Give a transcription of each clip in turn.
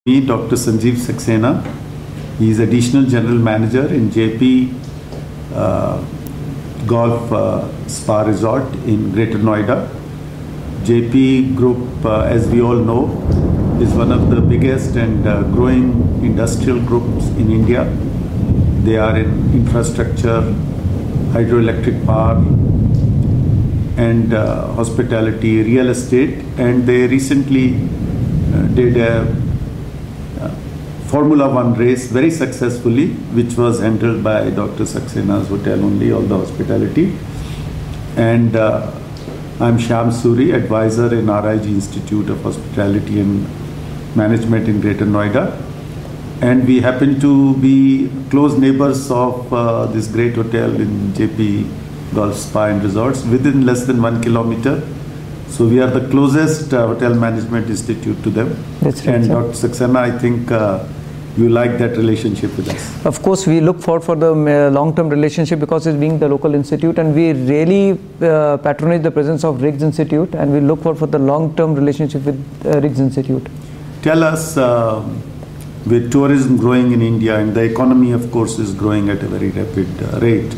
Me, Dr. Sanjeev Saxena. He is Additional General Manager in JP Golf Spa Resort in Greater Noida. JP Group, as we all know, is one of the biggest and growing industrial groups in India. They are in infrastructure, hydroelectric power, and hospitality, real estate, and they recently did a Formula One race very successfully, which was handled by Dr. Saxena's hotel only, all the hospitality. And I'm Shyam Suri, advisor in RIG Institute of Hospitality and Management in Greater Noida. And we happen to be close neighbors of this great hotel in JP Golf Spa and Resorts, within less than 1 kilometer. So we are the closest hotel management institute to them. That's right, and sir. Dr. Saxena, I think you like that relationship with us. Of course, we look forward for the long-term relationship because it's being the local institute, and we really patronage the presence of RIGS Institute, and we look forward for the long-term relationship with RIGS Institute. Tell us, with tourism growing in India and the economy, of course, is growing at a very rapid rate,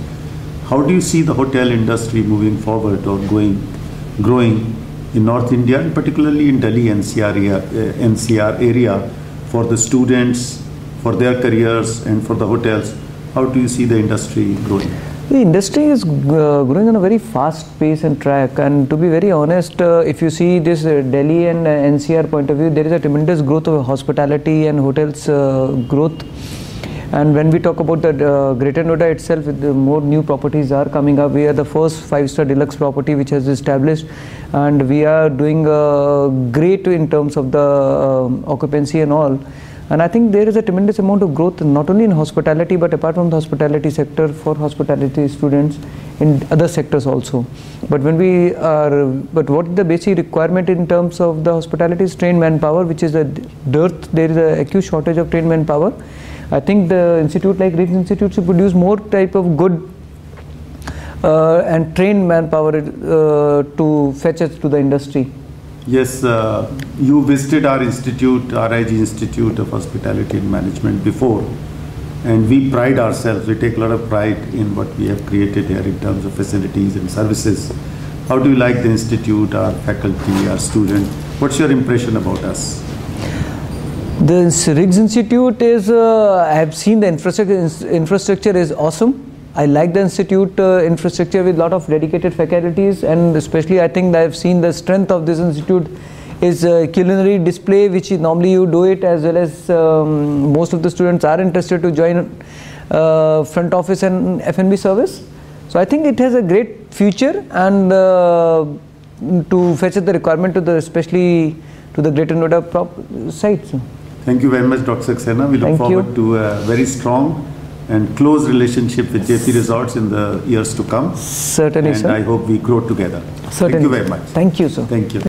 how do you see the hotel industry moving forward or growing in North India, and particularly in Delhi NCR area, for the students, for their careers, and for the hotels? How do you see the industry growing? The industry is growing on a very fast pace and track, and to be very honest, if you see this Delhi and NCR point of view, there is a tremendous growth of hospitality and hotels growth. And when we talk about the Greater Noida itself, more new properties are coming up. We are the first 5-star deluxe property which has established, and we are doing great in terms of the occupancy and all. And I think there is a tremendous amount of growth not only in hospitality, but apart from the hospitality sector, for hospitality students in other sectors also. But what is the basic requirement in terms of the hospitality is trained manpower, which is a dearth. There is an acute shortage of trained manpower. I think the institute like RIGS Institute should produce more type of good and trained manpower to fetch us to the industry. Yes, you visited our institute, RIG Institute of Hospitality and Management before, and we pride ourselves, we take a lot of pride in what we have created here in terms of facilities and services. How do you like the institute, our faculty, our students? What's your impression about us? The RIGS Institute is, I have seen the infrastructure is awesome. I like the institute infrastructure with a lot of dedicated faculties, and especially I think I have seen the strength of this institute is culinary display, which normally you do it, as well as most of the students are interested to join front office and F&B service. So I think it has a great future, and to fetch the requirement to the, especially to the Greater Noida sites. Thank you very much, Dr. Saxena. We look forward to a very strong and close relationship with JP Resorts in the years to come. Certainly, and sir. I hope we grow together. Certainly. Thank you very much. Thank you, sir. Thank you.